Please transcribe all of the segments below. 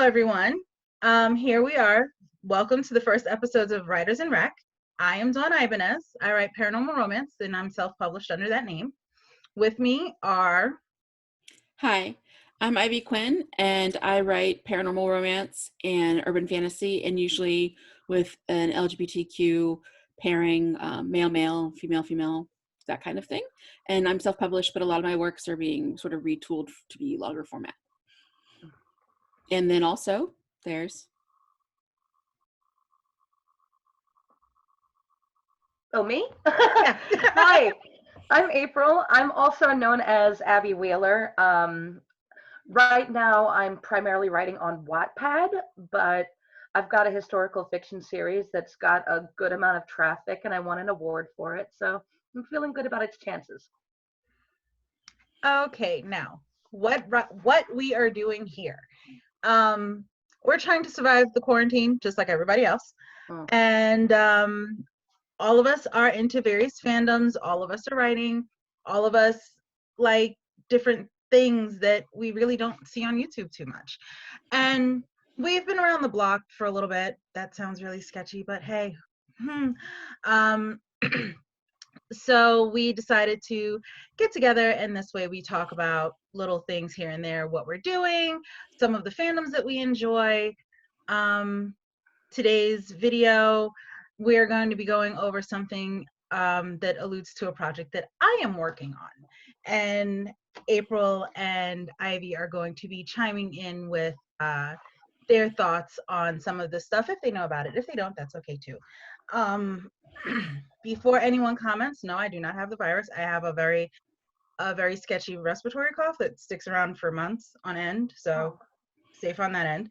everyone. Here we are. Welcome to the first episodes of Writers in Rec. I am Dawn Ibanez. I write paranormal romance, and I'm self-published under that name. With me are Hi, I'm Ivy Quinn, and I write paranormal romance and urban fantasy, and usually with an LGBTQ pairing, male, male, female, female, that kind of thing. And I'm self published, but a lot of my works are being sort of retooled to be longer format. And then also, there's Oh, me? yeah. Hi, I'm April. I'm also known as Abby Wheeler. Right now, I'm primarily writing on Wattpad, but I've got a historical fiction series that's got a good amount of traffic, and I won an award for it. So I'm feeling good about its chances. Okay, now what we are doing here? We're trying to survive the quarantine just like everybody else, Mm. and all of us are into various fandoms. All of us are writing. All of us like different things that we really don't see on YouTube too much. And we've been around the block for a little bit. That sounds really sketchy, but hey. Um, so we decided to get together, and this way we talk about little things here and there, what we're doing, some of the fandoms that we enjoy. Today's video, we're going to be going over something that alludes to a project that I am working on. And April and Ivy are going to be chiming in with their thoughts on some of this stuff if they know about it. If they don't, that's okay too. Before anyone comments, no, I do not have the virus. I have a very sketchy respiratory cough that sticks around for months on end. So safe on that end.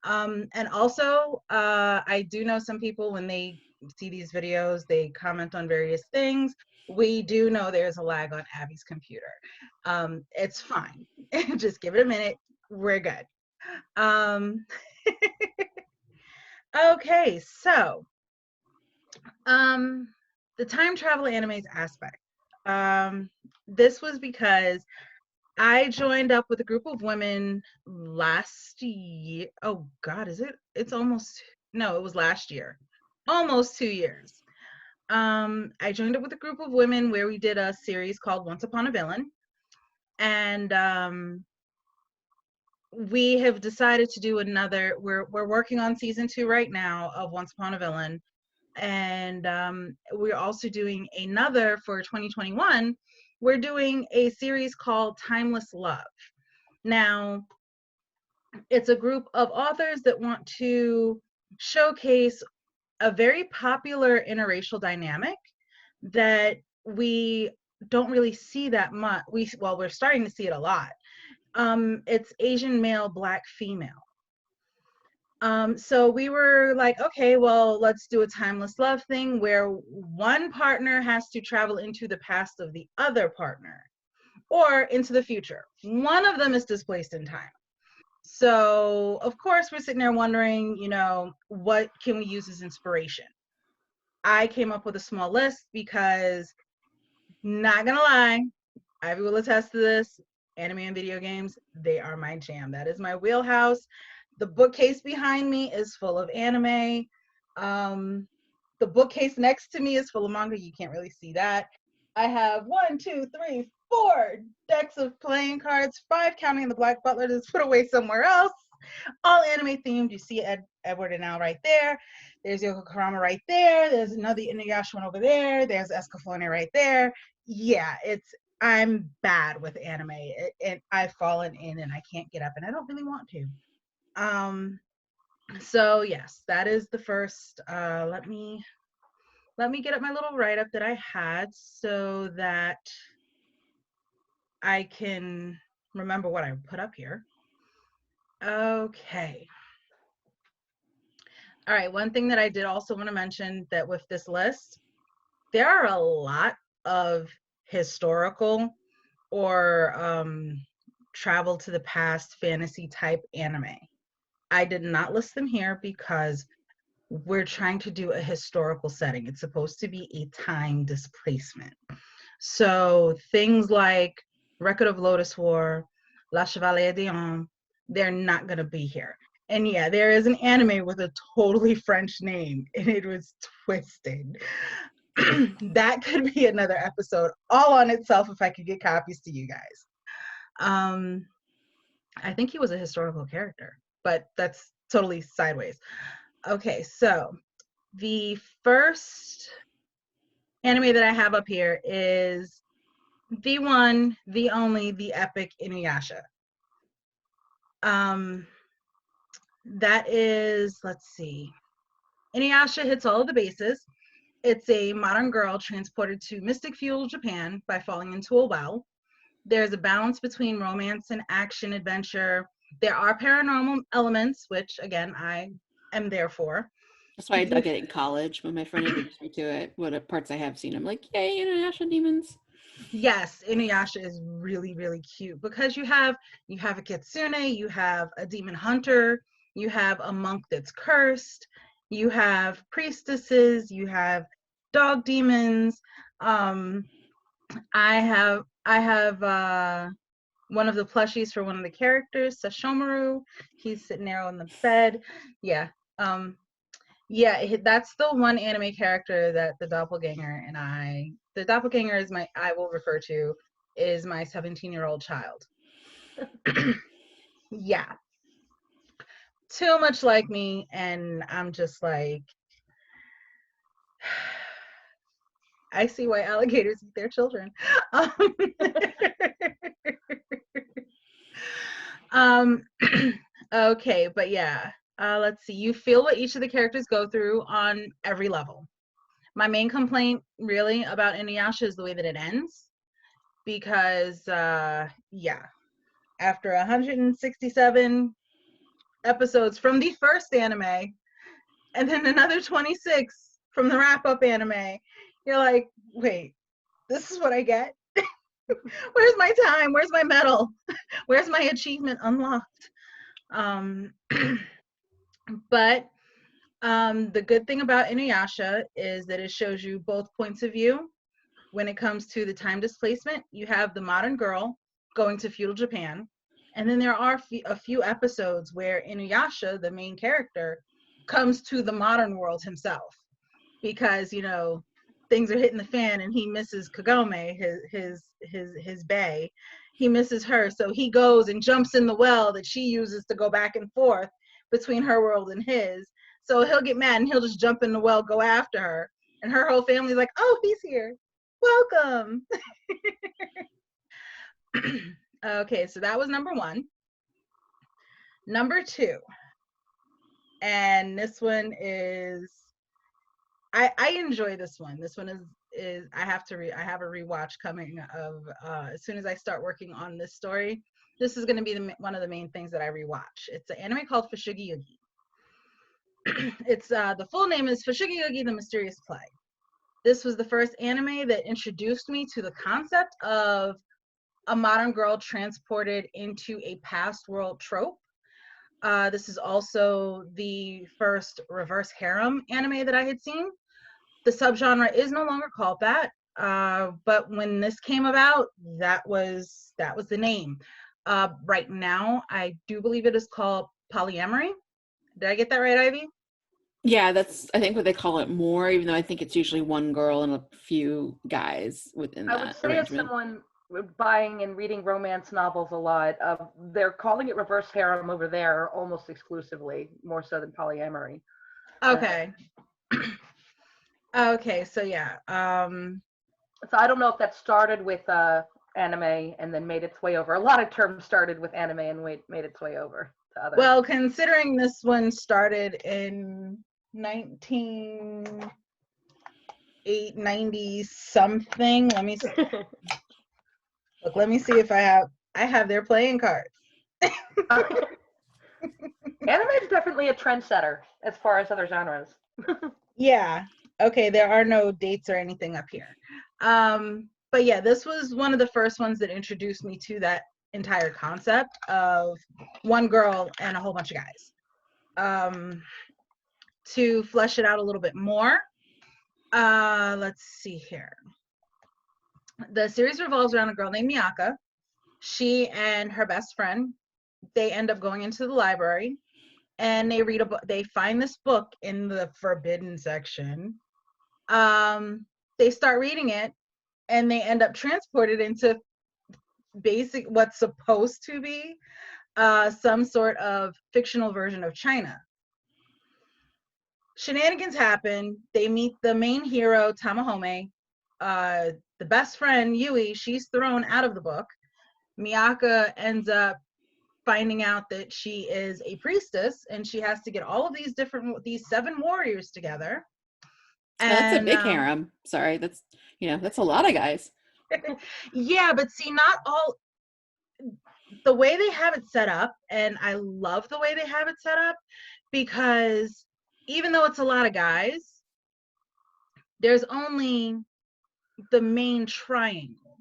And also, I do know some people when they see these videos, they comment on various things. We do know there's a lag on Abby's computer. It's fine. Just give it a minute. We're good. Um, okay, so the time travel animes aspect. This was because I joined up with a group of women last year. Oh God, is it? It's almost, no, it was last year. Almost 2 years. I joined up with a group of women where we did a series called Once Upon a Villain. And we have decided to do another, we're working on season 2 right now of Once Upon a Villain. And we're also doing another for 2021. We're doing a series called Timeless Love. Now, it's a group of authors that want to showcase a very popular interracial dynamic that we don't really see that much. We're starting to see it a lot. It's Asian male, Black female. So we were like, okay, well, let's do a timeless love thing where one partner has to travel into the past of the other partner or into the future. One of them is displaced in time. So, of course, we're sitting there wondering, what can we use as inspiration? I came up with a small list because, not gonna lie, Ivy will attest to this, anime and video games, they are my jam. That is my wheelhouse. The bookcase behind me is full of anime. The bookcase next to me is full of manga. You can't really see that. I have 1, 2, 3, 4 decks of playing cards, 5 counting the Black Butler that's put away somewhere else. All anime themed. You see Edward and Al right there. There's Yoko Karama right there. There's another Inuyasha one over there. There's Escaflowne right there. Yeah, I'm bad with anime, and I've fallen in and I can't get up, and I don't really want to. So yes, that is the first. Let me get up my little write-up that I had so that I can remember what I put up here. Okay. All right, one thing that I did also want to mention that with this list, there are a lot of historical or travel to the past fantasy type anime. I did not list them here because we're trying to do a historical setting. It's supposed to be a time displacement. So things like Record of Lodoss War, La Chevalier d'Eon, they're not going to be here. And yeah, there is an anime with a totally French name, and it was twisted. That could be another episode all on itself if I could get copies to you guys. Um, I think he was a historical character, but that's totally sideways. Okay, so the first anime that I have up here is the one, the only, the epic Inuyasha. That is, let's see, Inuyasha hits all of the bases. It's a modern girl transported to mystic feudal Japan by falling into a well. There's a balance between romance and action adventure. There are paranormal elements, which again, I am there for. That's why I dug it in college when my friend introduced me to it. What parts I have seen, I'm like, yay, international demons. Yes, Inuyasha is really, really cute because you have a kitsune, you have a demon hunter, you have a monk that's cursed, you have priestesses, you have dog demons. I have one of the plushies for one of the characters, Sashomaru. He's sitting there on the bed. Yeah. That's the one anime character that the doppelganger is I will refer to is my 17-year-old child. Yeah. Too much like me, and I'm just like, I see why alligators eat their children. Okay, but yeah, let's see. You feel what each of the characters go through on every level. My main complaint really about Inuyasha is the way that it ends, because yeah, after 167 episodes from the first anime, and then another 26 from the wrap-up anime, you're like, wait, this is what I get? Where's my time? Where's my medal? Where's my achievement unlocked? But the good thing about Inuyasha is that it shows you both points of view. When it comes to the time displacement, you have the modern girl going to feudal Japan, and then there are a few episodes where Inuyasha, the main character, comes to the modern world himself, because things are hitting the fan, and he misses Kagome, his bae. He misses her, so he goes and jumps in the well that she uses to go back and forth between her world and his. So he'll get mad and he'll just jump in the well, go after her, and her whole family's like, "Oh, he's here. Welcome." Okay, so that was number one. Number two, and this one is, I enjoy this one. This one is I have a rewatch coming of as soon as I start working on this story. This is going to be one of the main things that I rewatch. It's an anime called Fushigi Yugi. It's the full name is Fushigi Yugi: The Mysterious Play. This was the first anime that introduced me to the concept of a modern girl transported into a past world trope. This is also the first reverse harem anime that I had seen. The subgenre is no longer called that, but when this came about, that was the name. Right now, I do believe it is called polyamory. Did I get that right, Ivy? Yeah, that's I think what they call it more, even though I think it's usually one girl and a few guys within I would that say as arrangement. someone buying and reading romance novels a lot, they're calling it reverse harem over there almost exclusively, more so than polyamory. Okay. Okay, so yeah. So I don't know if that started with anime and then made its way over. A lot of terms started with anime and made its way over to others. Well, considering this one started in 1990 something, let me see. Look, let me see if I have their playing cards. Anime is definitely a trendsetter as far as other genres. Yeah. Okay, there are no dates or anything up here. But yeah, this was one of the first ones that introduced me to that entire concept of one girl and a whole bunch of guys. To flesh it out a little bit more, let's see here. The series revolves around a girl named Miyaka. She and her best friend, they end up going into the library, and they read a book. They find this book in the forbidden section. They start reading it, and they end up transported into basic what's supposed to be some sort of fictional version of China. Shenanigans happen. They meet the main hero, Tamahome. The best friend, Yui, she's thrown out of the book. Miyaka ends up finding out that she is a priestess, and she has to get all of these 7 warriors together. And, that's a big harem. Sorry, that's a lot of guys. Yeah, but see, not all. The way they have it set up, and I love the way they have it set up, because even though it's a lot of guys, there's only the main triangle.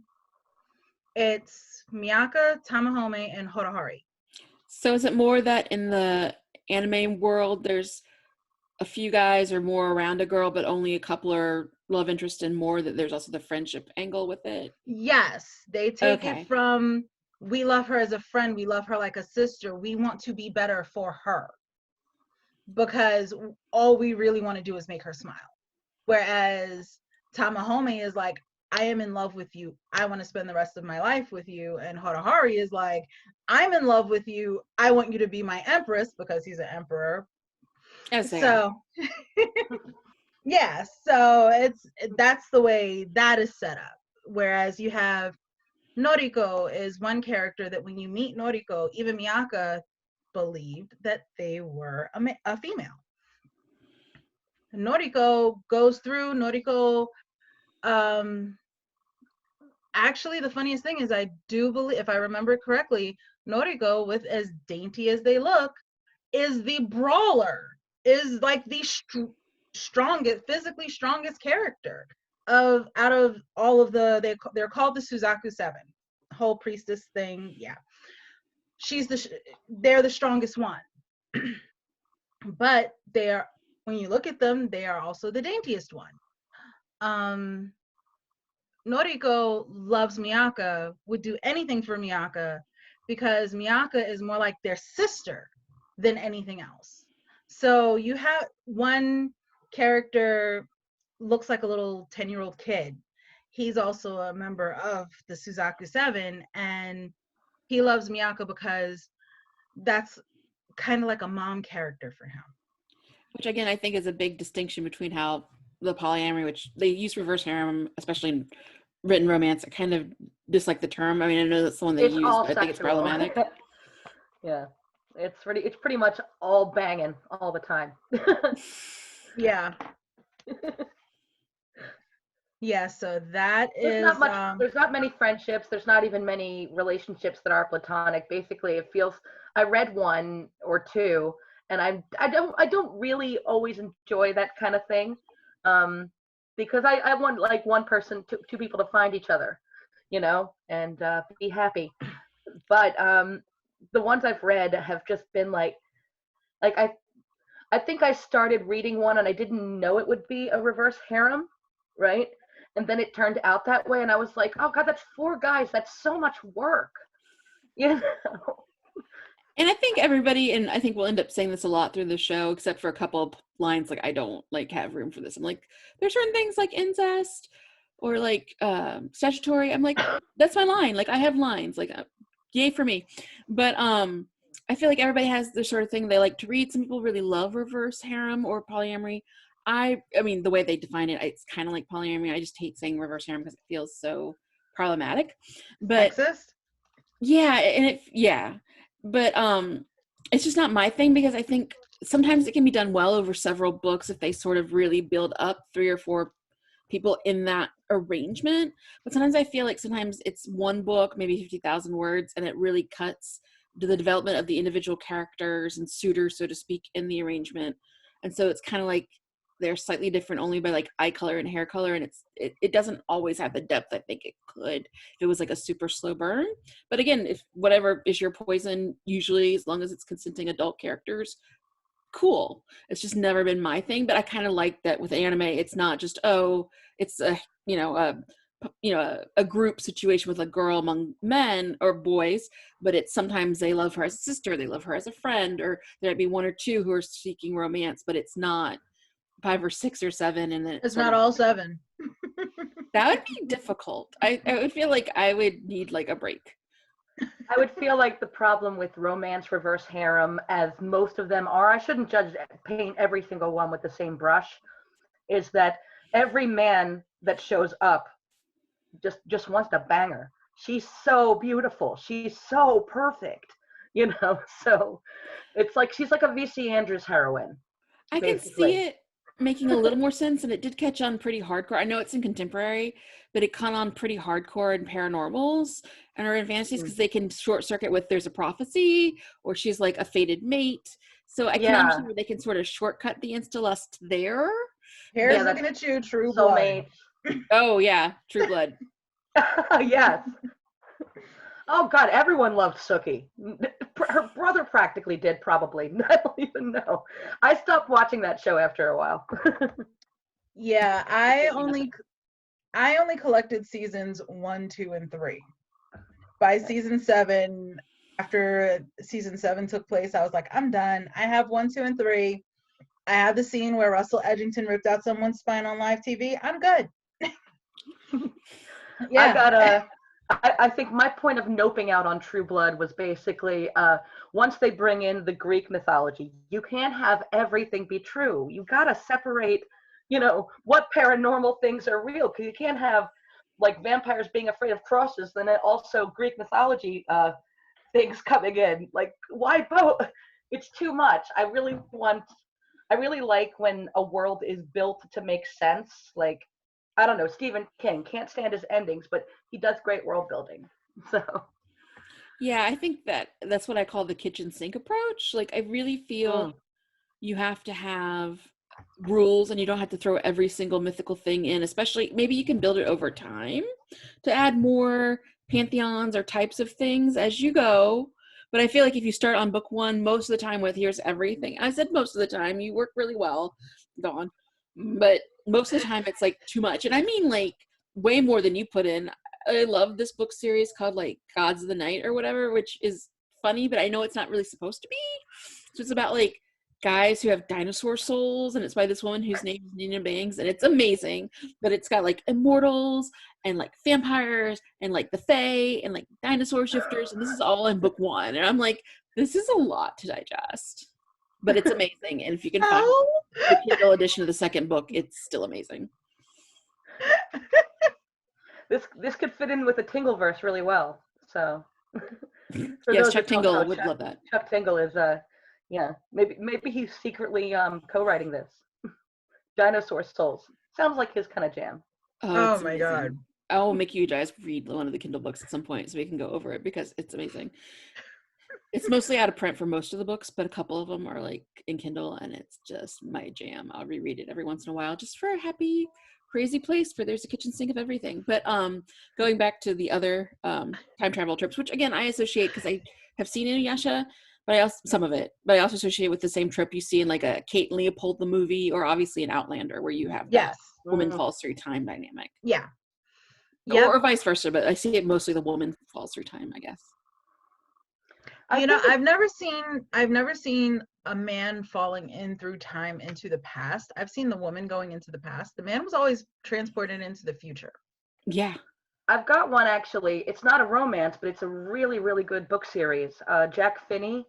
It's Miyaka, Tamahome, and Hotohari. So is it more that in the anime world, there's a few guys or more around a girl, but only a couple are love interest, and more that there's also the friendship angle with it? Yes, they take it from, we love her as a friend, we love her like a sister, we want to be better for her, because all we really want to do is make her smile. Whereas Tamahome is like, I am in love with you, I want to spend the rest of my life with you. And Hotohari is like, I'm in love with you, I want you to be my empress, because he's an emperor. So yeah, so that's the way that is set up. Whereas you have Noriko is one character that when you meet Noriko, even Miyaka believed that they were a female. Noriko goes through, actually the funniest thing is, I do believe, if I remember correctly, Noriko, with as dainty as they look, is the brawler, is like the strongest, physically strongest character out of all of they're called the Suzaku 7, whole priestess thing. Yeah, they're the strongest one. But when you look at them, they are also the daintiest one. Noriko loves Miyaka, would do anything for Miyaka, because Miyaka is more like their sister than anything else. So you have one character looks like a little 10-year-old kid. He's also a member of the Suzaku 7, and he loves Miyaka because that's kind of like a mom character for him. Which again, I think is a big distinction between how the polyamory, which they use reverse harem, especially in written romance. I kind of dislike the term. I mean, I know that's the one they use, but I think it's problematic. Yeah, it's pretty much all banging all the time. Yeah. Yeah, so that there's not many friendships. There's not even many relationships that are platonic. Basically, it feels, I read 1 or 2, and I don't really always enjoy that kind of thing, because I want like one person, two people to find each other, and be happy. But the ones I've read have just been like I think I started reading one and I didn't know it would be a reverse harem, right? And then it turned out that way, and I was like, oh God, that's 4 guys. That's so much work, And I think everybody, and I think we'll end up saying this a lot through the show, except for a couple of lines, like, I don't like have room for this. I'm like, there's certain things like incest or like statutory. I'm like, that's my line. Like, I have lines, like, yay for me. But I feel like everybody has the sort of thing they like to read. Some people really love reverse harem or polyamory. I mean, the way they define it, it's kind of like polyamory. I just hate saying reverse harem because it feels so problematic. But sexist? Yeah, but it's just not my thing, because I think sometimes it can be done well over several books if they sort of really build up 3 or 4 people in that arrangement. But sometimes I feel like sometimes it's one book, maybe 50,000 words, and it really cuts to the development of the individual characters and suitors, so to speak, in the arrangement. And so it's kind of like they're slightly different only by like eye color and hair color, and it doesn't always have the depth I think it could if it was like a super slow burn. But again, if whatever is your poison, usually as long as it's consenting adult characters, cool. It's just never been my thing. But I kind of like that with anime, it's not just, oh, it's a a group situation with a girl among men or boys, but it's sometimes they love her as a sister, they love her as a friend, or there might be one or two who are seeking romance, but it's not 5 or 6 or 7, and then It's not all 7. that would be difficult. I would feel like I would need like a break. I would feel like the problem with romance reverse harem, as most of them are, I shouldn't paint every single one with the same brush, is that every man that shows up just wants to bang her. She's so beautiful. She's so perfect, so it's like she's like a VC Andrews heroine. I can see it making a little more sense, and it did catch on pretty hardcore. I know it's in contemporary, but it caught on pretty hardcore in paranormals and urban fantasies because they can short circuit with there's a prophecy or she's like a fated mate. So I can understand where they can sort of shortcut the insta-lust there. Here's looking at you, True Blood. Oh yeah, True Blood. Yes. Oh God, everyone loved Sookie. Her brother practically did, probably. I don't even know. I stopped watching that show after a while. Yeah, I only collected seasons 1, 2, and 3. By season 7, after season 7 took place, I was like, I'm done. I have 1, 2, and 3. I had the scene where Russell Edgington ripped out someone's spine on live TV. I'm good. Yeah. I think my point of noping out on True Blood was basically once they bring in the Greek mythology, you can't have everything be true. You got to separate, what paranormal things are real, because you can't have like vampires being afraid of crosses, then also Greek mythology things coming in. Like, why both? It's too much. I really like when a world is built to make sense. Like, I don't know, Stephen King, can't stand his endings, but he does great world building. So yeah, I think that's what I call the kitchen sink approach. Like, I really feel you have to have rules and you don't have to throw every single mythical thing in, especially maybe you can build it over time to add more pantheons or types of things as you go. But I feel like if you start on book 1 most of the time with here's everything, I said most of the time, you work really well, Dawn, but most of the time it's like too much. And I mean like way more than you put in. I love this book series called like Gods of the Night or whatever, which is funny, but I know it's not really supposed to be. So it's about like guys who have dinosaur souls, and it's by this woman whose name is Nina Bangs, and it's amazing. But it's got like immortals and like vampires and like the fae and like dinosaur shifters, and this is all in book 1. And I'm like, this is a lot to digest. But it's amazing, and if you can find the Kindle edition of the second book, it's still amazing. This could fit in with the Tingleverse really well. So yes, Chuck Tingle would love that. Chuck Tingle is maybe he's secretly co-writing this. Dinosaur Souls sounds like his kind of jam. Oh my God. I'll make you guys read one of the Kindle books at some point so we can go over it because it's amazing. It's mostly out of print for most of the books, but a couple of them are like in Kindle, and it's just my jam. I'll reread it every once in a while just for a happy, crazy place where there's a kitchen sink of everything. But going back to the other time travel trips, which again I associate because I have seen Inuyasha, but I also associate with the same trip you see in like a Kate and Leopold the movie, or obviously an Outlander where you have that woman falls through time dynamic. Yeah. Or vice versa, but I see it mostly the woman falls through time, I guess. I've never seen a man falling in through time into the past. I've seen the woman going into the past. The man was always transported into the future. Yeah. I've got one actually. It's not a romance, but it's a really, really good book series. Jack Finney,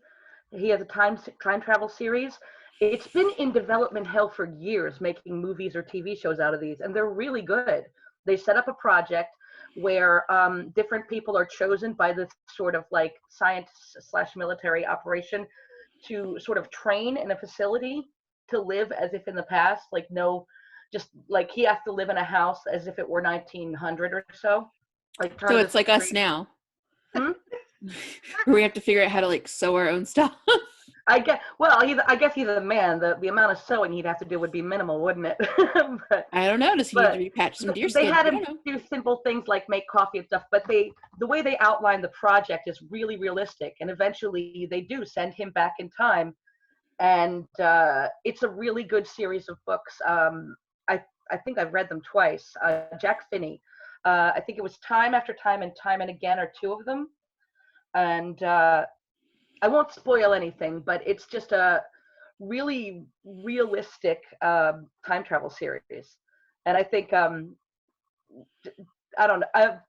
he has a time travel series. It's been in development hell for years, making movies or TV shows out of these, and they're really good. They set up a project where different people are chosen by this sort of like science/military operation to sort of train in a facility to live as if in the past, just like he has to live in a house as if it were 1900 or so. So it's like us now. We have to figure out how to like sew our own stuff. I guess he's a man. The amount of sewing he'd have to do would be minimal, wouldn't it? But, I don't know. Does he need to repatch some deerskin? They had him do simple things like make coffee and stuff, but the way they outline the project is really realistic, and eventually they do send him back in time, and it's a really good series of books. I think I've read them twice. Jack Finney. I think it was Time After Time and Time and Again are two of them. And I won't spoil anything, but it's just a really realistic time travel series. And I think I don't know.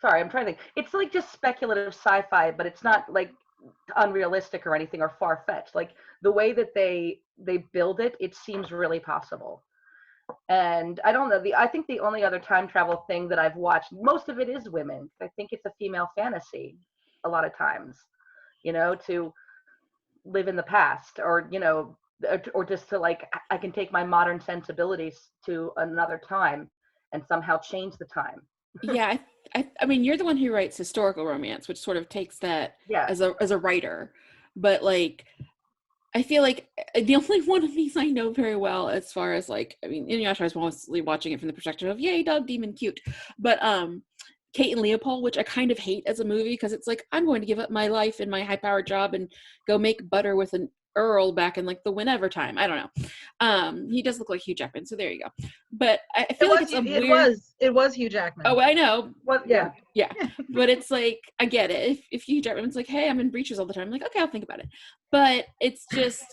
Sorry, I'm trying to think. It's like just speculative sci-fi, but it's not like unrealistic or anything or far-fetched. Like the way that they build it, it seems really possible. And I don't know. I think the only other time travel thing that I've watched, most of it is women. I think it's a female fantasy a lot of times, to live in the past, or or just to like I can take my modern sensibilities to another time and somehow change the time. Yeah, I mean, you're the one who writes historical romance, which sort of takes that Yeah. as a writer. But like, I feel like the only one of these I know very well, as far as like, I mean, Inuyasha, I was mostly watching it from the perspective of, yay, dog, demon, cute. But Kate and Leopold, which I kind of hate as a movie because it's like, I'm going to give up my life and my high-powered job and go make butter with an Earl back in like the whenever time. I don't know. He does look like Hugh Jackman, so there you go. But I feel like it's a weird. It was Hugh Jackman. Oh, I know. Well, Yeah. Yeah. But it's like, I get it. If Hugh Jackman's like, hey, I'm in breaches all the time, I'm like, okay, I'll think about it. But it's just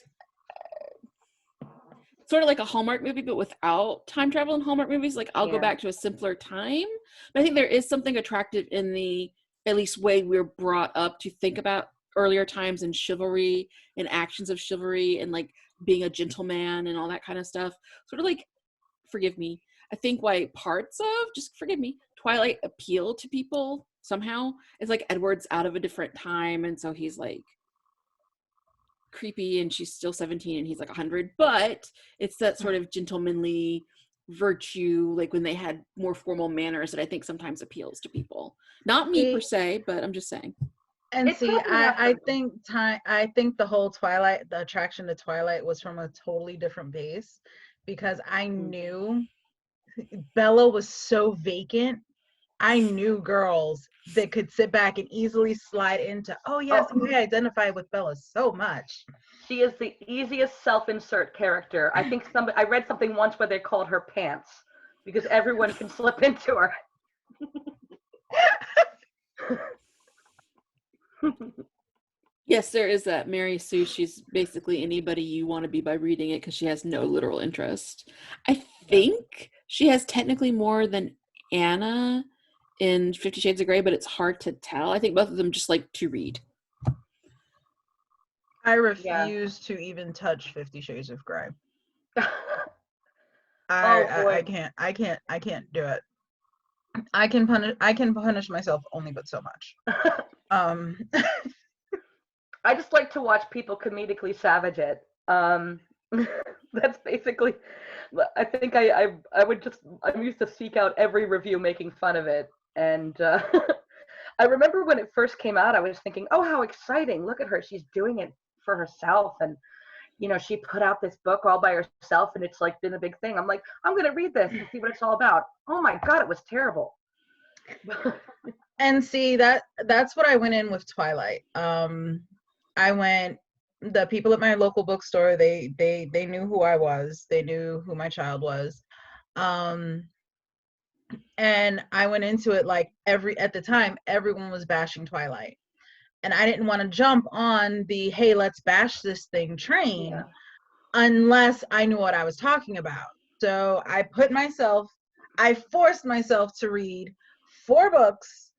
sort of like a Hallmark movie, but without time travel in Hallmark movies. Like, I'll go back to a simpler time. But I think there is something attractive in the, at least, way we're brought up to think about earlier times and chivalry and actions of chivalry and like being a gentleman and all that kind of stuff. Sort of like, forgive me, I think why parts of, just forgive me, Twilight appeal to people somehow is like Edward's out of a different time, and so he's like creepy and she's still 17 and he's like 100, but it's that sort of gentlemanly virtue, like when they had more formal manners, that I think sometimes appeals to people. Not me per se, but I'm just saying. And see, I think the whole Twilight, the attraction to Twilight was from a totally different base, because I knew Bella was so vacant. I knew girls that could sit back and easily slide into, oh yes, I identify with Bella so much. She is the easiest self-insert character. I think I read something once where they called her Pants because everyone can slip into her. Yes, there is that. Mary Sue, she's basically anybody you want to be by reading it because she has no literal interest. I think she has technically more than Anna in 50 Shades of Grey, but it's hard to tell. I think both of them just like to read. I refuse to even touch 50 Shades of Grey. I can't do it. I can punish myself only but so much. I just like to watch people comedically savage it. That's basically, I think I used to seek out every review making fun of it. And I remember when it first came out, I was thinking, oh, how exciting. Look at her. She's doing it for herself. And, she put out this book all by herself and it's like been a big thing. I'm like, I'm going to read this and see what it's all about. Oh my God, it was terrible. And see, that's what I went in with Twilight. The people at my local bookstore, they knew who I was. They knew who my child was. And I went into it like at the time, everyone was bashing Twilight. And I didn't want to jump on the, hey, let's bash this thing train unless I knew what I was talking about. So I forced myself to read 4 books.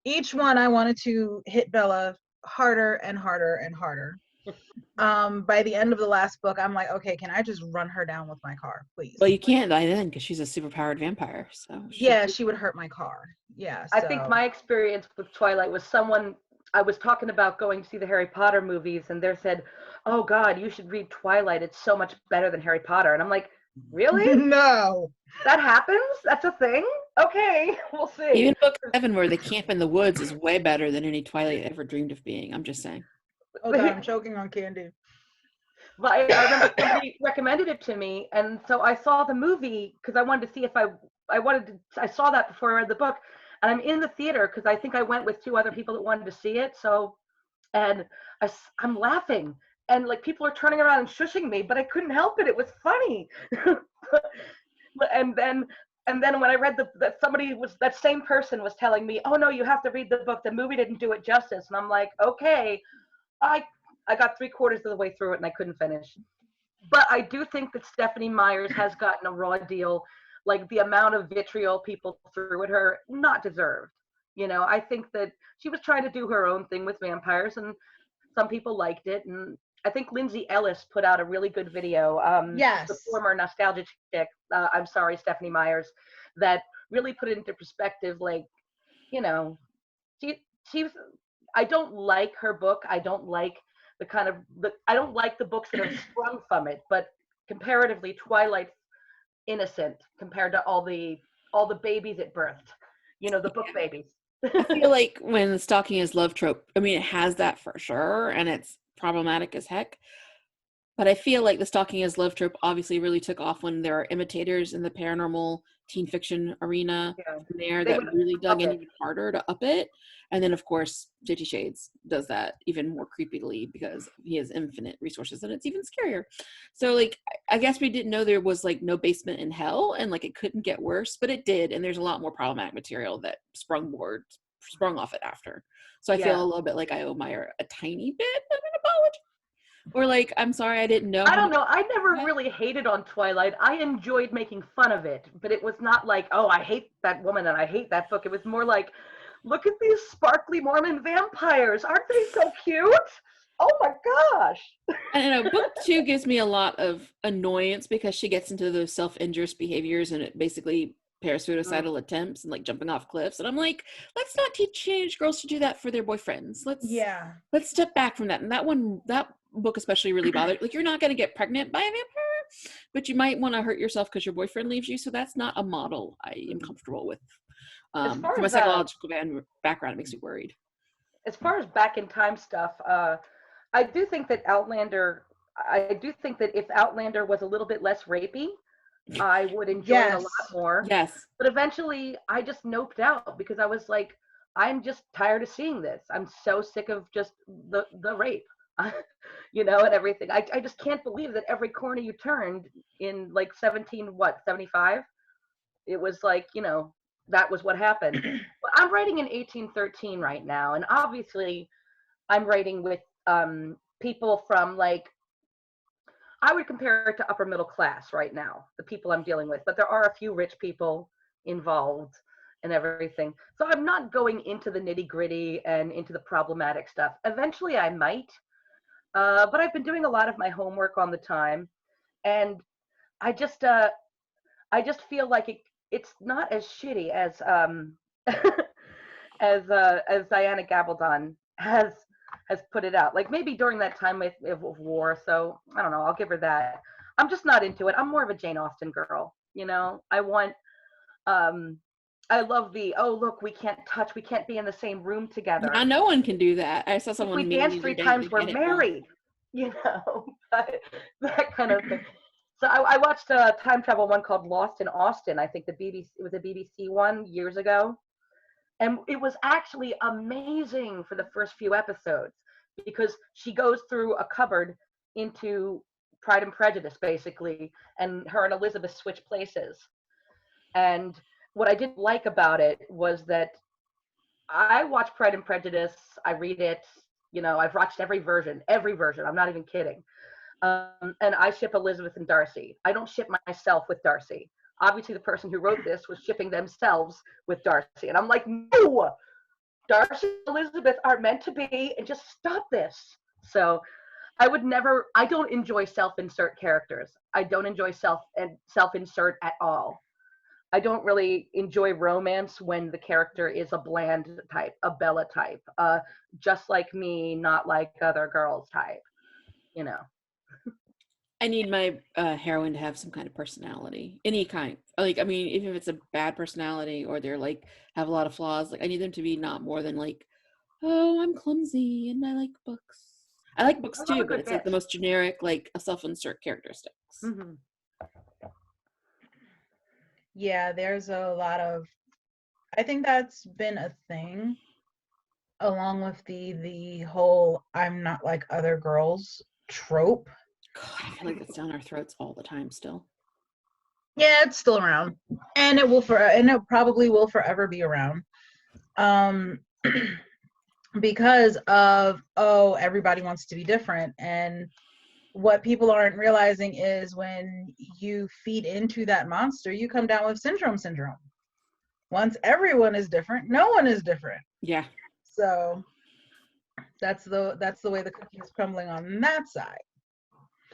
Each one I wanted to hit Bella harder and harder and harder. By the end of the last book, I'm like, okay, can I just run her down with my car, please? Well, you can't by then because she's a superpowered vampire. So she would hurt my car. Yeah. I think my experience with Twilight was I was talking about going to see the Harry Potter movies, and they said, oh God, you should read Twilight. It's so much better than Harry Potter. And I'm like, really? No. That happens? That's a thing? Okay, we'll see. Even book 7, where they camp in the woods, is way better than any Twilight ever dreamed of being. I'm just saying. Oh God, I'm choking on candy. But I remember somebody recommended it to me, and so I saw the movie because I wanted to see if I saw that before I read the book, and I'm in the theater because I think I went with 2 other people that wanted to see it. So, and I'm laughing, and like people are turning around and shushing me, but I couldn't help it. It was funny. And then And then when I read that same person was telling me, oh no, you have to read the book. The movie didn't do it justice. And I'm like, okay, I got 3/4 of the way through it and I couldn't finish. But I do think that Stephanie Myers has gotten a raw deal. Like the amount of vitriol people threw at her, not deserved. I think that she was trying to do her own thing with vampires, and some people liked it. And I think Lindsay Ellis put out a really good video. Yes. The former nostalgia chick, I'm sorry, Stephanie Myers, that really put it into perspective. Like, she's. I don't like her book. I don't like I don't like the books that have sprung from it. But comparatively, Twilight's innocent compared to all the babies it birthed. The book babies. I feel like when the stalking is love trope, I mean, it has that for sure, and it's problematic as heck. But I feel like the stalking is love trope obviously really took off when there are imitators in the paranormal teen fiction arena that really dug in even harder to up it. And then, of course, 50 Shades does that even more creepily because he has infinite resources and it's even scarier. So, like, I guess we didn't know there was, like, no basement in hell and, like, it couldn't get worse, but it did. And there's a lot more problematic material that sprung off it after. So I feel a little bit like I owe Meyer a tiny bit of an apology. Or like, I'm sorry, I didn't know. I don't know. I never really hated on Twilight. I enjoyed making fun of it, but it was not like, oh, I hate that woman and I hate that book. It was more like, look at these sparkly Mormon vampires. Aren't they so cute? Oh my gosh. And book 2 gives me a lot of annoyance because she gets into those self-injurious behaviors and it basically pairs suicidal attempts and like jumping off cliffs. And I'm like, let's not teach teenage girls to do that for their boyfriends. Let's step back from that. And that book especially really bothered. Like, you're not going to get pregnant by a vampire, but you might want to hurt yourself because your boyfriend leaves you. So that's not a model I am comfortable with. From a psychological background, it makes me worried. As far as back in time stuff, I do think that if Outlander was a little bit less rapey, I would enjoy it a lot more. Yes. But eventually I just noped out because I was like, I'm just tired of seeing this. I'm so sick of just the rape. And everything. I just can't believe that every corner you turned in like 75, it was like, that was what happened. But I'm writing in 1813 right now, and obviously I'm writing with people from, like, I would compare it to upper middle class right now, the people I'm dealing with, but there are a few rich people involved and everything. So I'm not going into the nitty gritty and into the problematic stuff. Eventually I might. But I've been doing a lot of my homework on the time, and I just feel like it's not as shitty as as Diana Gabaldon has put it out. Like, maybe during that time of war. So I don't know. I'll give her that. I'm just not into it. I'm more of a Jane Austen girl. I want. I love look, we can't touch, we can't be in the same room together. Now, no one can do that. I saw someone. If we dance 3 times, we're married. That kind of thing. So I watched a time travel one called Lost in Austin. I think it was a BBC one years ago. And it was actually amazing for the first few episodes because she goes through a cupboard into Pride and Prejudice, basically, and her and Elizabeth switch places. And what I didn't like about it was that I watch Pride and Prejudice, I read it, I've watched every version. I'm not even kidding. And I ship Elizabeth and Darcy. I don't ship myself with Darcy. Obviously, the person who wrote this was shipping themselves with Darcy. And I'm like, no, Darcy and Elizabeth are meant to be, and just stop this. So I don't enjoy self-insert characters. I don't enjoy self-insert at all. I don't really enjoy romance when the character is a bland type, a Bella type, just like me, not like other girls type, I need my heroine to have some kind of personality, any kind. Like, I mean, even if it's a bad personality or they're like have a lot of flaws, like I need them to be not more than like, oh, I'm clumsy and I like books. I like books too, but it's like the most generic, like a self-insert characteristics. Mm-hmm. Yeah, there's a lot of, I think that's been a thing along with the whole I'm not like other girls trope. God, I feel like it's down our throats all the time still. Yeah, it's still around, and it probably will forever be around, um, because of everybody wants to be different, and what people aren't realizing is when you feed into that monster, you come down with syndrome. Once everyone is different, no one is different. Yeah. So that's the way the cookie is crumbling on that side.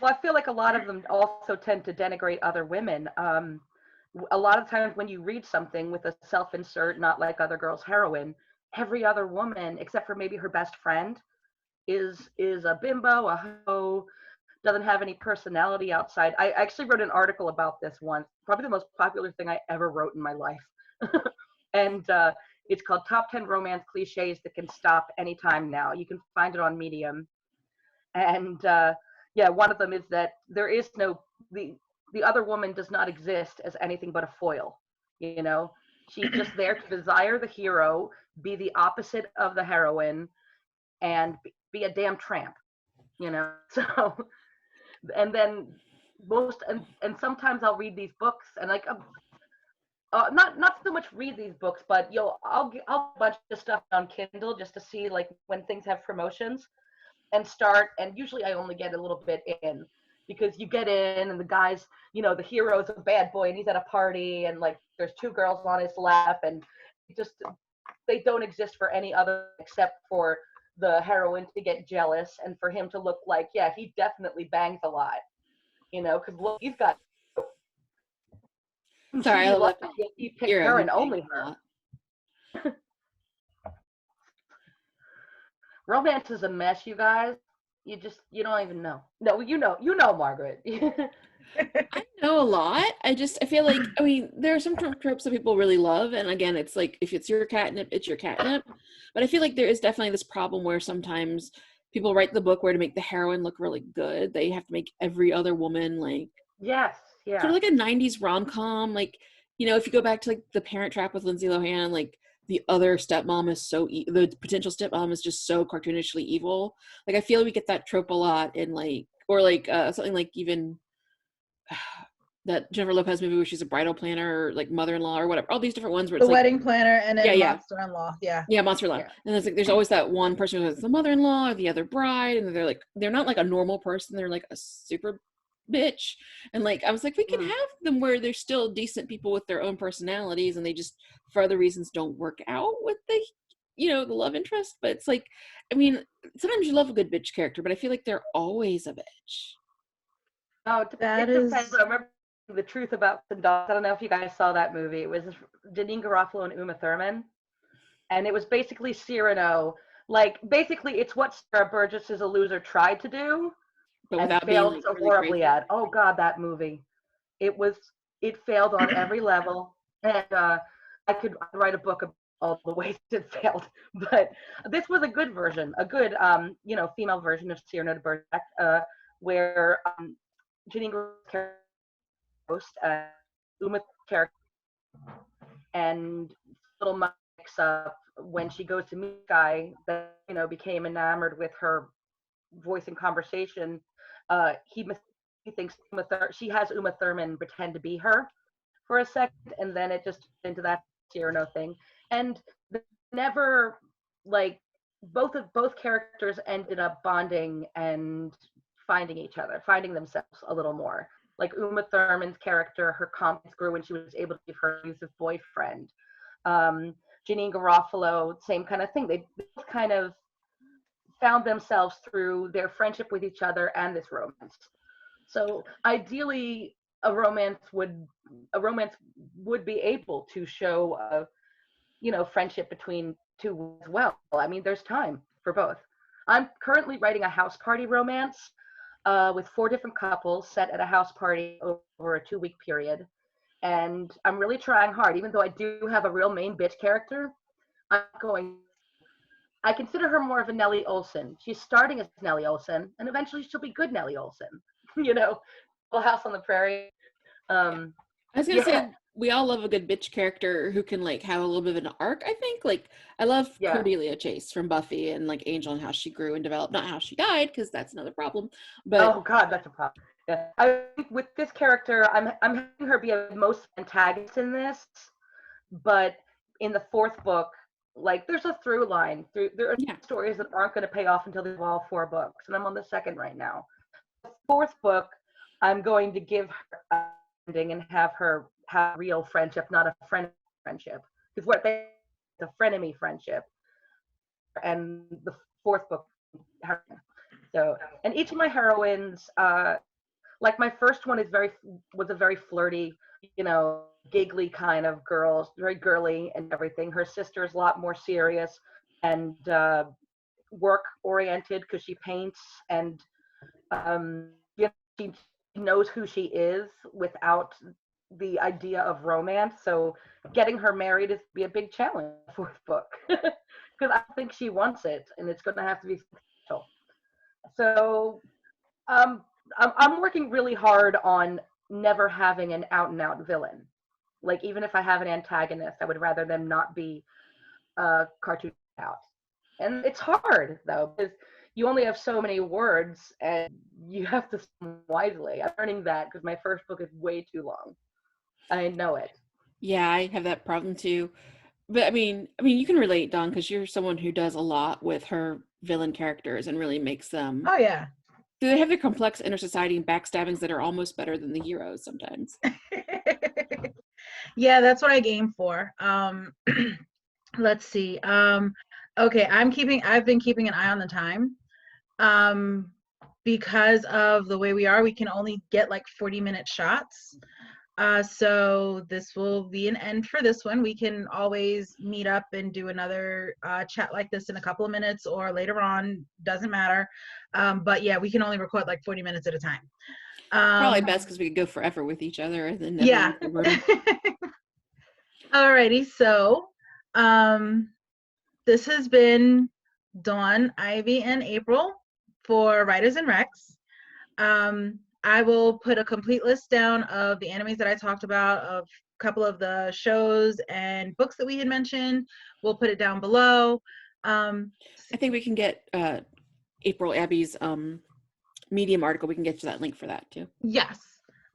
Well, I feel like a lot of them also tend to denigrate other women. A lot of times when you read something with a self-insert, not like other girls heroine, every other woman except for maybe her best friend is a bimbo, a hoe, doesn't have any personality outside. I actually wrote an article about this once, probably the most popular thing I ever wrote in my life. And it's called Top 10 Romance Cliches That Can Stop Anytime Now. You can find it on Medium. And yeah, one of them is that there is no, the other woman does not exist as anything but a foil. You know, she's just there to desire the hero, be the opposite of the heroine, and be a damn tramp. You know, so and then and sometimes I'll read these books and like not so much read these books, but I'll a bunch of stuff on Kindle just to see like when things have promotions and start. And usually I only get a little bit in because you get in and the guy's, the hero's a bad boy and he's at a party and like there's two girls on his lap and just they don't exist for any other except for the heroine to get jealous and for him to look like, yeah, he definitely bangs a lot, because look, he's got. Sorry, I left he picked her and only her. Romance is a mess, you guys. You don't even know. No, you know, Margaret. I know a lot. I feel like, I mean, there are some tropes that people really love. And again, it's like, if it's your catnip, it's your catnip. But I feel like there is definitely this problem where sometimes people write the book where to make the heroine look really good, they have to make every other woman like, yes, yeah, sort of like a 90s rom-com. Like, if you go back to like The Parent Trap with Lindsay Lohan, like the other stepmom is the potential stepmom is just so cartoonishly evil. Like, I feel like we get that trope a lot in like, or like something like even that Jennifer Lopez movie where she's a bridal planner or like mother-in-law or whatever, all these different ones where it's the like wedding planner and then yeah, monster-in-law. Yeah, monster-in-law. Yeah. And it's like there's always that one person who's the mother-in-law or the other bride, and they're not like a normal person, they're like a super bitch. And like I was like, we can have them where they're still decent people with their own personalities and they just for other reasons don't work out with the the love interest. But it's like, I mean, sometimes you love a good bitch character, but I feel like they're always a bitch. Oh, it depends. I remember The Truth About the Dogs. I don't know if you guys saw that movie. It was Janine Garofalo and Uma Thurman, and it was basically Cyrano. Like, basically, it's what Sarah Burgess is a Loser tried to do, but and without failed being so really horribly crazy. at. Oh God, that movie! It failed on every level, and I could write a book about all the ways it failed. But this was a good version, a good female version of Cyrano de Bergerac, where Janine character host, Uma character, and little mix up when she goes to meet a guy that became enamored with her voice and conversation. He thinks she has Uma Thurman pretend to be her for a second, and then it just into that Cyrano thing, and never like both characters ended up bonding and finding each other, finding themselves a little more. Like Uma Thurman's character, her confidence grew when she was able to give her abusive boyfriend. Janine Garofalo, same kind of thing. They both kind of found themselves through their friendship with each other and this romance. So ideally, a romance would be able to show friendship between two as well. I mean, there's time for both. I'm currently writing a house party romance with 4 different couples set at a house party over a 2-week period. And I'm really trying hard, even though I do have a real main bitch character. I consider her more of a Nellie Olson. She's starting as Nellie Olson, and eventually she'll be good Nellie Olson. Little House on the Prairie. I was gonna say, we all love a good bitch character who can like have a little bit of an arc. I think like I love Cordelia Chase from Buffy and like Angel and how she grew and developed, not how she died because that's another problem. But oh God, that's a problem. Yeah, I think with this character, I'm having her be a most antagonist in this, but in the fourth book, like there's a through line. There are Yeah. stories that aren't going to pay off until there's all 4 books, and I'm on the second right now. The fourth book, I'm going to give her a ending and have her have real friendship, not a friend friendship, because what they the frenemy friendship, and the fourth book. So, and each of my heroines, like my first one was a very flirty, giggly kind of girl, very girly and everything. Her sister's a lot more serious and work oriented because she paints, and she knows who she is without the idea of romance. So getting her married is be a big challenge in the fourth book because I think she wants it, and it's going to have to be special. So um, I'm working really hard on never having an out and out villain. Like even if I have an antagonist, I would rather them not be cartoon out. And it's hard though because you only have so many words and you have to spend wisely. I'm learning that because my first book is way too long. I know it. Yeah, I have that problem too. But I mean, you can relate, Dawn, because you're someone who does a lot with her villain characters and really makes them. Oh yeah. They have their complex inner society and backstabbings that are almost better than the heroes sometimes. Yeah, that's what I aim for. Let's see. Okay, I've been keeping an eye on the time. Um, because of the way we are, we can only get like 40-minute shots. So this will be an end for this one. We can always meet up and do another chat like this in a couple of minutes or later on, doesn't matter. But yeah, we can only record like 40 minutes at a time. Probably best because we could go forever with each other and then never Yeah. leave the room. Alrighty, so this has been Dawn, Ivy, and April for Writers and Recs. I will put a complete list down of the animes that I talked about, of a couple of the shows and books that we had mentioned. We'll put it down below. I think we can get April Abby's Medium article. We can get to that link for that too. Yes.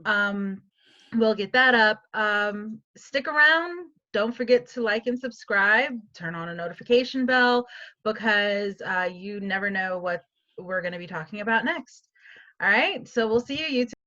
We'll get that up. Stick around. Don't forget to like and subscribe. Turn on a notification bell because you never know what we're going to be talking about next. All right. So we'll see you YouTube.